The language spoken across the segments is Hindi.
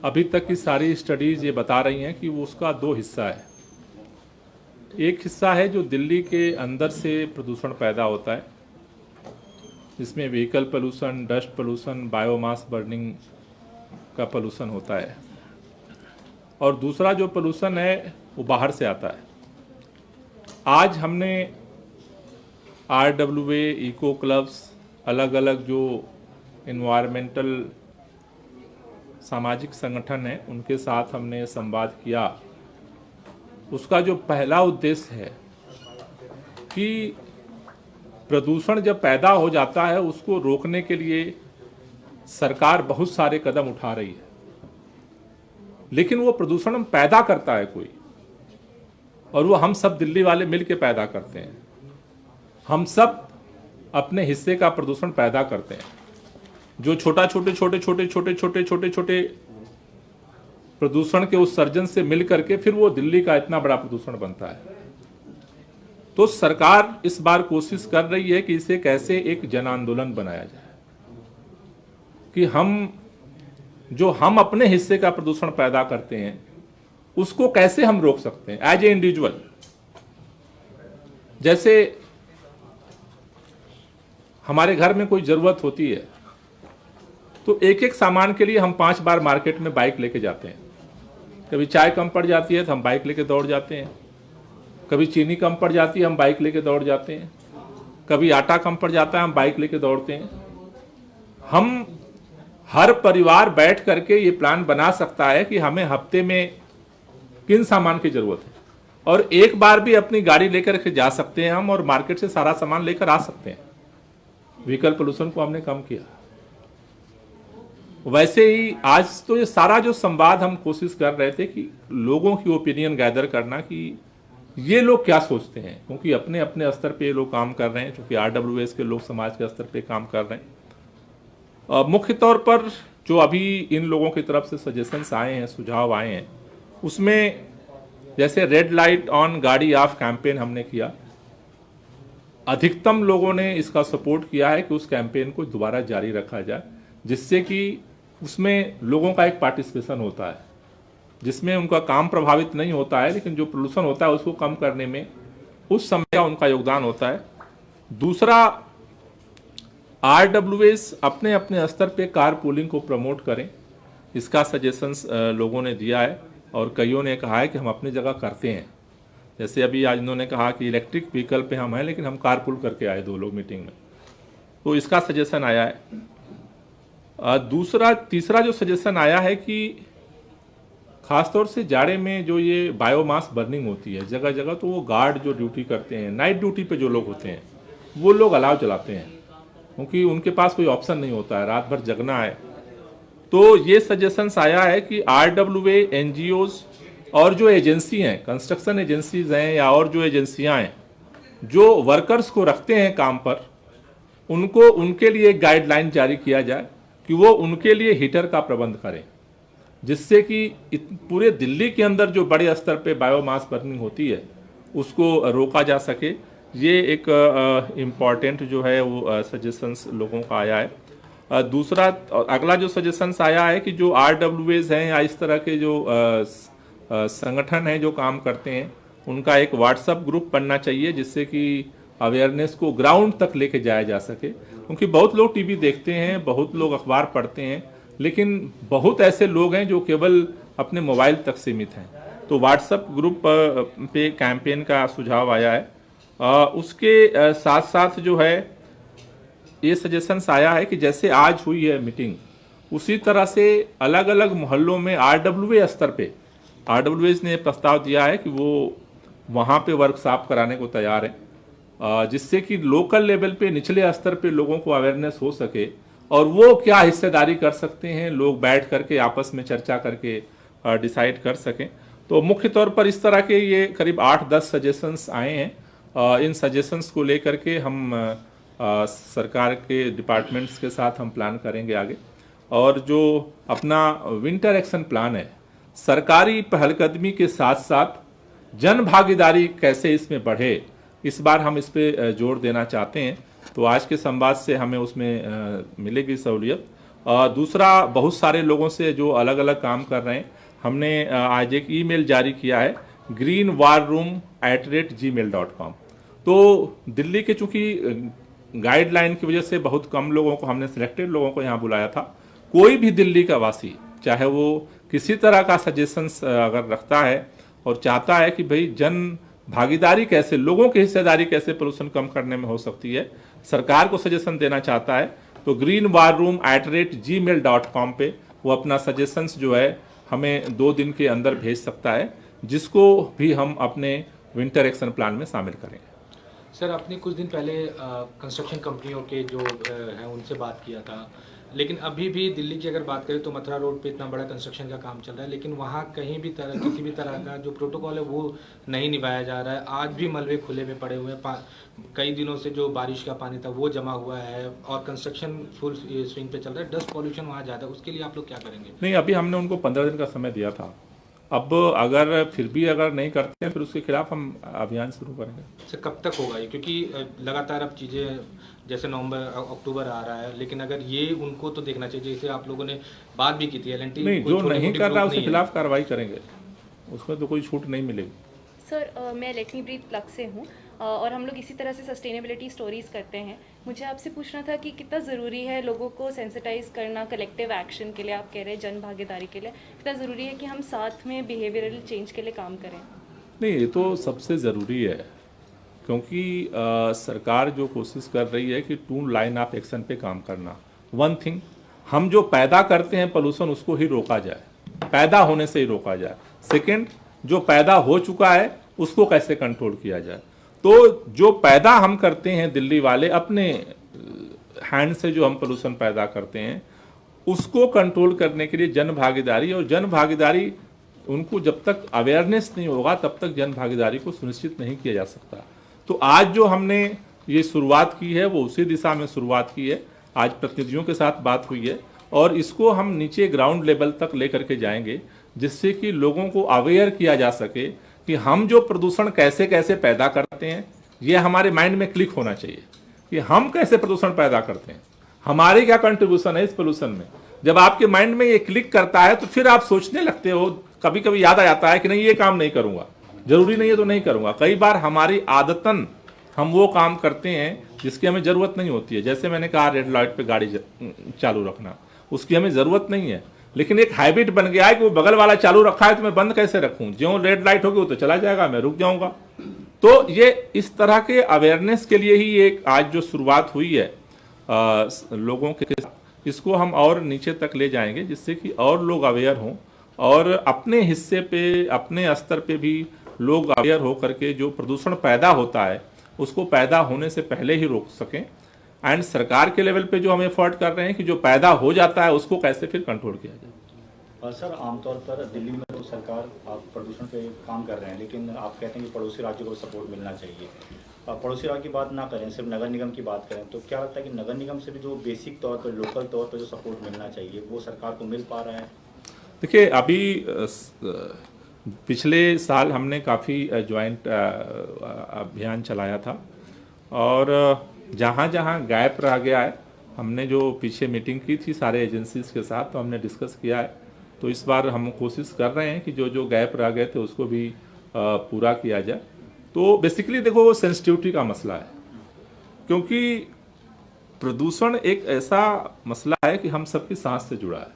अभी तक की सारी स्टडीज़ ये बता रही हैं कि वो उसका दो हिस्सा है। एक हिस्सा है जो दिल्ली के अंदर से प्रदूषण पैदा होता है, जिसमें vehicle pollution, dust pollution, biomass burning का पोल्यूशन होता है, और दूसरा जो पोल्यूशन है वो बाहर से आता है। आज हमने RWA, इको क्लब्स, अलग अलग जो इन्वायरमेंटल सामाजिक संगठन हैं उनके साथ हमने संवाद किया। उसका जो पहला उद्देश्य है कि प्रदूषण जब पैदा हो जाता है उसको रोकने के लिए सरकार बहुत सारे कदम उठा रही है, लेकिन वो प्रदूषण पैदा करता है कोई, और वो हम सब दिल्ली वाले मिलके पैदा करते हैं। हम सब अपने हिस्से का प्रदूषण पैदा करते हैं। जो छोटे प्रदूषण के उत्सर्जन से मिल करके फिर वो दिल्ली का इतना बड़ा प्रदूषण बनता है। तो सरकार इस बार कोशिश कर रही है कि इसे कैसे एक जन आंदोलन बनाया जाए, कि हम अपने हिस्से का प्रदूषण पैदा करते हैं उसको कैसे हम रोक सकते हैं एज ए इंडिविजुअल। जैसे हमारे घर में कोई जरूरत होती है तो एक एक सामान के लिए हम 5 बार मार्केट में बाइक लेके जाते हैं। कभी चाय कम पड़ जाती है तो हम बाइक लेके दौड़ जाते हैं, कभी चीनी कम पड़ जाती है हम बाइक लेके दौड़ जाते हैं, कभी आटा कम पड़ जाता है हम बाइक लेके दौड़ते हैं। हम हर परिवार बैठ करके ये प्लान बना सकता है कि हमें हफ्ते में किन सामान की जरूरत है, और एक बार भी अपनी गाड़ी लेकर के जा सकते हैं हम, और मार्केट से सारा सामान लेकर आ सकते हैं। व्हीकल पोल्यूशन को हमने कम किया। वैसे ही आज तो ये सारा जो संवाद हम कोशिश कर रहे थे कि लोगों की ओपिनियन गैदर करना कि ये लोग क्या सोचते हैं, क्योंकि अपने अपने स्तर पे ये लोग काम कर रहे हैं, क्योंकि RWS के लोग समाज के स्तर पे काम कर रहे हैं। मुख्य तौर पर जो अभी इन लोगों की तरफ से सजेशंस आए हैं, सुझाव आए हैं, उसमें जैसे रेड लाइट ऑन गाड़ी ऑफ कैंपेन हमने किया। अधिकतम लोगों ने इसका सपोर्ट किया है कि उस कैंपेन को दोबारा जारी रखा जाए, जिससे कि उसमें लोगों का एक पार्टिसिपेशन होता है, जिसमें उनका काम प्रभावित नहीं होता है, लेकिन जो पोल्यूशन होता है उसको कम करने में उस समय का उनका योगदान होता है। दूसरा, RWS अपने अपने स्तर पे कार पूलिंग को प्रमोट करें, इसका सजेशंस लोगों ने दिया है, और कईयों ने कहा है कि हम अपनी जगह करते हैं। जैसे अभी आज इन्होंने कहा कि इलेक्ट्रिक व्हीकल पे हम हैं, लेकिन हम कार पूल करके आए 2 लोग मीटिंग में, तो इसका सजेशन आया है। तीसरा जो सजेशन आया है कि खासतौर से जाड़े में जो ये बायोमास बर्निंग होती है जगह जगह, तो वो गार्ड जो ड्यूटी करते हैं, नाइट ड्यूटी पे जो लोग होते हैं, वो लोग अलाव चलाते हैं, क्योंकि उनके पास कोई ऑप्शन नहीं होता है, रात भर जगना है। तो ये सजेशंस आया है कि RWA, NGOs और जो एजेंसी हैं, कंस्ट्रक्शन एजेंसीज हैं या और जो एजेंसियां हैं जो वर्कर्स को रखते हैं काम पर, उनको उनके लिए एक गाइडलाइन जारी किया जाए कि वो उनके लिए हीटर का प्रबंध करें, जिससे कि पूरे दिल्ली के अंदर जो बड़े स्तर पे बायोमास बर्निंग होती है उसको रोका जा सके। ये एक इम्पॉर्टेंट जो है वो सजेशंस लोगों का आया है। दूसरा, अगला जो सजेशंस आया है कि जो RWAs हैं या इस तरह के जो संगठन हैं जो काम करते हैं, उनका एक व्हाट्सएप ग्रुप बनना चाहिए, जिससे कि अवेयरनेस को ग्राउंड तक लेके जाया जा सके। क्योंकि बहुत लोग टीवी देखते हैं, बहुत लोग अखबार पढ़ते हैं, लेकिन बहुत ऐसे लोग हैं जो केवल अपने मोबाइल तक सीमित हैं। तो व्हाट्सएप ग्रुप पे कैंपेन का सुझाव आया है। उसके साथ साथ जो है ये सजेशंस आया है कि जैसे आज हुई है मीटिंग, उसी तरह से अलग अलग मोहल्लों में RWA स्तर पे RWAs ने प्रस्ताव दिया है कि वो वहाँ पे वर्कशॉप कराने को तैयार है, जिससे कि लोकल लेवल पे, निचले स्तर पे लोगों को अवेयरनेस हो सके, और वो क्या हिस्सेदारी कर सकते हैं, लोग बैठ करके आपस में चर्चा करके डिसाइड कर सकें। तो मुख्य तौर पर इस तरह के ये करीब 8-10 सजेशंस आए हैं। इन सजेशंस को लेकर के हम सरकार के डिपार्टमेंट्स के साथ हम प्लान करेंगे आगे। और जो अपना विंटर एक्शन प्लान है, सरकारी पहलकदमी के साथ साथ जन भागीदारी कैसे इसमें बढ़े, इस बार हम इस पे जोर देना चाहते हैं। तो आज के संवाद से हमें उसमें मिलेगी सहूलियत। दूसरा, बहुत सारे लोगों से जो अलग अलग काम कर रहे हैं, हमने आज एक ईमेल जारी किया है greenwarroom@gmail.com। तो दिल्ली के चूंकि गाइडलाइन की वजह से बहुत कम लोगों को, हमने सिलेक्टेड लोगों को यहाँ बुलाया था। कोई भी दिल्ली का वासी, चाहे वो किसी तरह का सजेशंस अगर रखता है और चाहता है कि भाई जन भागीदारी कैसे, लोगों की हिस्सेदारी कैसे पोल्यूशन कम करने में हो सकती है, सरकार को सजेशन देना चाहता है, तो greenwarroom@gmail.com पे वो अपना सजेशंस जो है हमें 2 दिन के अंदर भेज सकता है, जिसको भी हम अपने विंटर एक्शन प्लान में शामिल करेंगे। सर, आपने कुछ दिन पहले कंस्ट्रक्शन कंपनियों के जो हैं उनसे बात किया था, लेकिन अभी भी दिल्ली की अगर बात करें तो मथुरा रोड पे इतना बड़ा कंस्ट्रक्शन का काम चल रहा है, लेकिन वहाँ कहीं भी किसी भी तरह का जो प्रोटोकॉल है वो नहीं निभाया जा रहा है। आज भी मलबे खुले में पड़े हुए हैं, कई दिनों से जो बारिश का पानी था वो जमा हुआ है और कंस्ट्रक्शन फुल स्विंग पे चल रहा है। डस्ट पॉल्यूशन वहाँ ज़्यादा है, उसके लिए आप लोग क्या करेंगे? नहीं, अभी हमने उनको 15 दिन का समय दिया था। अब अगर फिर भी अगर नहीं करते हैं, फिर उसके खिलाफ हम अभियान शुरू करेंगे। सर, कब तक होगा ये? क्योंकि लगातार अब चीज़ें जैसे नवंबर अक्टूबर आ रहा है, लेकिन अगर ये उनको तो देखना चाहिए, जैसे आप लोगों ने बात भी की थी एलएनटी नहीं, जो नहीं कर रहा उसके खिलाफ कार्रवाई करेंगे, उसमें तो कोई छूट नहीं मिलेगी। सर, मैं लेट मी ब्रीथ प्लग से हूँ और हम लोग इसी तरह से सस्टेनेबिलिटी स्टोरीज करते हैं। मुझे आपसे पूछना था कि कितना ज़रूरी है लोगों को सेंसिटाइज करना कलेक्टिव एक्शन के लिए, आप कह रहे हैं जन भागीदारी के लिए, कितना ज़रूरी है कि हम साथ में बिहेवियरल चेंज के लिए काम करें? नहीं, ये तो सबसे ज़रूरी है, क्योंकि सरकार जो कोशिश कर रही है कि 2 लाइन ऑफ एक्शन पे काम करना। 1 थिंग, हम जो पैदा करते हैं पोल्यूशन, उसको ही रोका जाए, पैदा होने से ही रोका जाए। सेकंड, जो पैदा हो चुका है उसको कैसे कंट्रोल किया जाए। तो जो पैदा हम करते हैं दिल्ली वाले, अपने हैंड से जो हम पोल्यूशन पैदा करते हैं, उसको कंट्रोल करने के लिए जन भागीदारी, और जन भागीदारी उनको जब तक अवेयरनेस नहीं होगा तब तक जन भागीदारी को सुनिश्चित नहीं किया जा सकता। तो आज जो हमने ये शुरुआत की है वो उसी दिशा में शुरुआत की है। आज प्रतिनिधियों के साथ बात हुई है और इसको हम नीचे ग्राउंड लेवल तक लेकर के जाएंगे, जिससे कि लोगों को अवेयर किया जा सके कि हम जो प्रदूषण कैसे कैसे पैदा करते हैं, ये हमारे माइंड में क्लिक होना चाहिए कि हम कैसे प्रदूषण पैदा करते हैं, हमारी क्या कंट्रीब्यूशन है इस पोल्यूशन में। जब आपके माइंड में ये क्लिक करता है तो फिर आप सोचने लगते हो, कभी कभी याद आ जाता है कि नहीं, ये काम नहीं करूंगा, जरूरी नहीं है तो नहीं करूंगा। कई बार हमारी आदतन हम वो काम करते हैं जिसकी हमें जरूरत नहीं होती है। जैसे मैंने कहा, रेड लाइट पे गाड़ी चालू रखना, उसकी हमें जरूरत नहीं है, लेकिन एक हैबिट बन गया है कि वो बगल वाला चालू रखा है तो मैं बंद कैसे रखूं, ज्यों रेड लाइट होगी वो तो चला जाएगा, मैं रुक जाऊंगा। तो ये इस तरह के अवेयरनेस के लिए ही एक आज जो शुरुआत हुई है लोगों के, इसको हम और नीचे तक ले जाएंगे, जिससे कि और लोग अवेयर हों और अपने हिस्से पे, अपने स्तर पे भी लोग अवेयर हो करके जो प्रदूषण पैदा होता है उसको पैदा होने से पहले ही रोक सकें। एंड सरकार के लेवल पे जो हम एफर्ट कर रहे हैं कि जो पैदा हो जाता है उसको कैसे फिर कंट्रोल किया जाए। सर, आमतौर पर दिल्ली में तो सरकार आप प्रदूषण पे काम कर रहे हैं, लेकिन आप कहते हैं कि पड़ोसी राज्यों को सपोर्ट मिलना चाहिए। पड़ोसी राज्य की बात ना करें, सिर्फ नगर निगम की बात करें, तो क्या लगता है कि नगर निगम से भी जो बेसिक तौर पर, लोकल तौर पर जो सपोर्ट मिलना चाहिए वो सरकार को मिल पा रहा है? देखिए, अभी पिछले साल हमने काफ़ी ज्वाइंट अभियान चलाया था और जहाँ जहाँ गैप रह गया है, हमने जो पीछे मीटिंग की थी सारे एजेंसीज के साथ, तो हमने डिस्कस किया है। तो इस बार हम कोशिश कर रहे हैं कि जो जो गैप रह गए थे उसको भी पूरा किया जाए। तो बेसिकली देखो, वो सेंसिटिविटी का मसला है, क्योंकि प्रदूषण एक ऐसा मसला है कि हम सबकी सांस से जुड़ा है।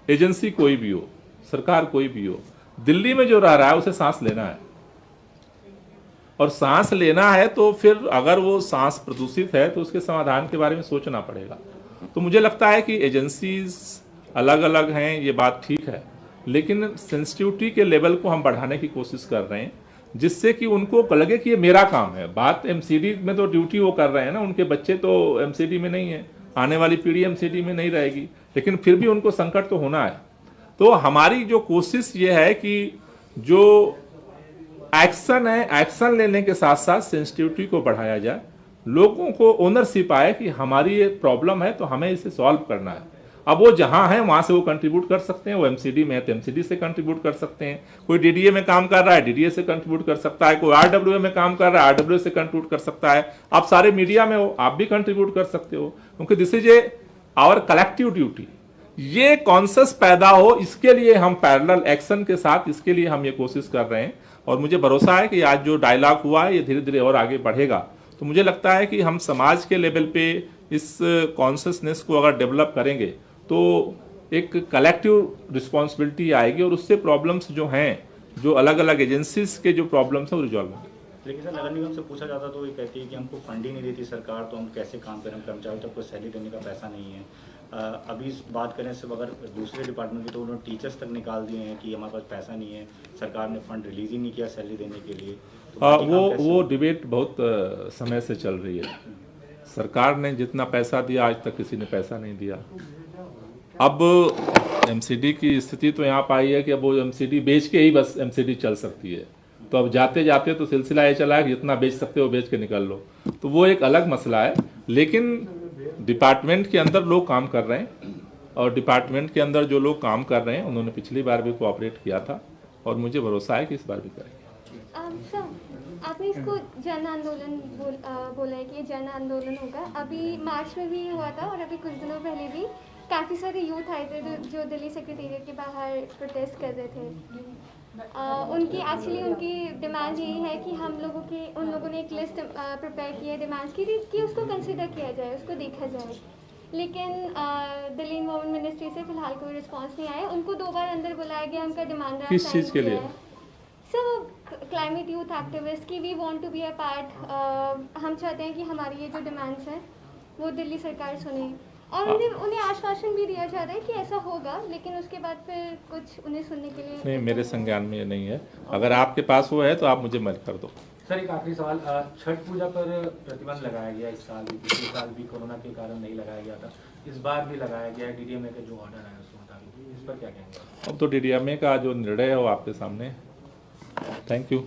एजेंसी कोई भी हो, सरकार कोई भी हो, दिल्ली में जो रह रहा है उसे सांस लेना है, और सांस लेना है तो फिर अगर वो सांस प्रदूषित है तो उसके समाधान के बारे में सोचना पड़ेगा। तो मुझे लगता है कि एजेंसीज अलग अलग हैं, ये बात ठीक है, लेकिन सेंसिटिविटी के लेवल को हम बढ़ाने की कोशिश कर रहे हैं, जिससे कि उनको लगे कि ये मेरा काम है। बात एमसीडी में तो ड्यूटी वो कर रहे हैं ना, उनके बच्चे तो एमसीडी में नहीं है, आने वाली पीढ़ी एमसीडी में नहीं रहेगी, लेकिन फिर भी उनको संकट तो होना है। तो हमारी जो कोशिश ये है कि जो एक्शन है, एक्शन लेने के साथ साथ सेंसिटिविटी को बढ़ाया जाए, लोगों को ओनरशिप आए कि हमारी ये प्रॉब्लम है तो हमें इसे सॉल्व करना है। अब वो जहां है वहां से वो कंट्रीब्यूट कर सकते हैं, वो एमसीडी में है तो एमसीडी से कंट्रीब्यूट कर सकते हैं, कोई डीडीए में काम कर रहा है डीडीए से कंट्रीब्यूट कर सकता है, कोई आरडब्ल्यूए में काम कर रहा है आरडब्ल्यूए से कंट्रीब्यूट कर सकता है। आप सारे मीडिया में हो, आप भी कंट्रीब्यूट कर सकते हो, क्योंकि this is a our collective duty, ये कॉन्शस पैदा हो, इसके लिए हम पैरेलल एक्शन के साथ इसके लिए हम ये कोशिश कर रहे हैं। और मुझे भरोसा है कि आज जो डायलॉग हुआ है ये धीरे धीरे और आगे बढ़ेगा। तो मुझे लगता है कि हम समाज के लेवल पे इस कॉन्शसनेस को अगर डेवलप करेंगे तो एक कलेक्टिव रिस्पॉन्सिबिलिटी आएगी और उससे प्रॉब्लम्स जो हैं, जो अलग अलग एजेंसीज के जो प्रॉब्लम्स हैं वो रिजॉल्व होंगे। लेकिन सर नगर निगम से पूछा जाता तो ये कहती है कि हमको फंड ही नहीं देती सरकार, तो हम कैसे काम करें, कर्मचारी तक को सैलरी देने का पैसा नहीं है। अभी इस बात करें सिर्फ अगर दूसरे डिपार्टमेंट की, तो उन्होंने टीचर्स तक निकाल दिए हैं कि हमारे पास पैसा नहीं है, सरकार ने फंड रिलीज ही नहीं किया सैलरी देने के लिए। तो वो डिबेट बहुत समय से चल रही है। सरकार ने जितना पैसा दिया आज तक किसी ने पैसा नहीं दिया। अब एमसीडी की स्थिति तो यहाँ पाई है कि अब वो एमसीडी बेच के ही बस एमसीडी चल सकती है। तो अब जाते जाते तो सिलसिला ये चला है कि जितना बेच सकते हो बेच के निकल लो, तो वो एक अलग मसला है। लेकिन डिपार्टमेंट के अंदर लोग काम कर रहे हैं और डिपार्टमेंट के अंदर जो लोग काम कर रहे हैं उन्होंने पिछली बार भी कोऑपरेट किया था और मुझे भरोसा है कि इस बार भी करेंगे। सर, आपने इसको जन आंदोलन बोला है कि ये जन आंदोलन होगा। अभी मार्च में भी हुआ था और अभी कुछ दिनों पहले भी काफ़ी सारे यूथ आए थे जो दिल्ली सेक्रेटेरिएट के बाहर प्रोटेस्ट कर रहे थे। उनकी डिमांड यही है कि उन लोगों ने एक लिस्ट प्रिपेयर की है डिमांड्स की कि उसको कंसिडर किया जाए, उसको देखा जाए। लेकिन दिल्ली इन्वायरमेंट मिनिस्ट्री से फिलहाल कोई रिस्पांस नहीं आया। उनको 2 बार अंदर बुलाया गया, उनका डिमांड किस चीज़ के लिए? सो क्लाइमेट यूथ एक्टिविस्ट की we want to be a part. हम चाहते हैं कि हमारी ये जो डिमांड्स हैं वो दिल्ली सरकार सुने और उन्हें आश्वासन भी दिया जा रहा है कि ऐसा होगा, लेकिन उसके बाद फिर कुछ उन्हें सुनने के लिए नहीं, मेरे संज्ञान में ये नहीं है। अगर आपके पास वो है तो आप मुझे मेल कर दो। सर एक आखिरी सवाल, छठ पूजा पर प्रतिबंध लगाया गया इस साल भी, पिछले साल भी कोरोना के कारण नहीं लगाया गया था, इस बार भी लगाया गया है। डीडीएमए का जो ऑर्डर है उसके मुताबिक, इस पर क्या कहेंगे? अब तो डीडीएमए का जो निर्णय है वो आपके सामने। Thank you.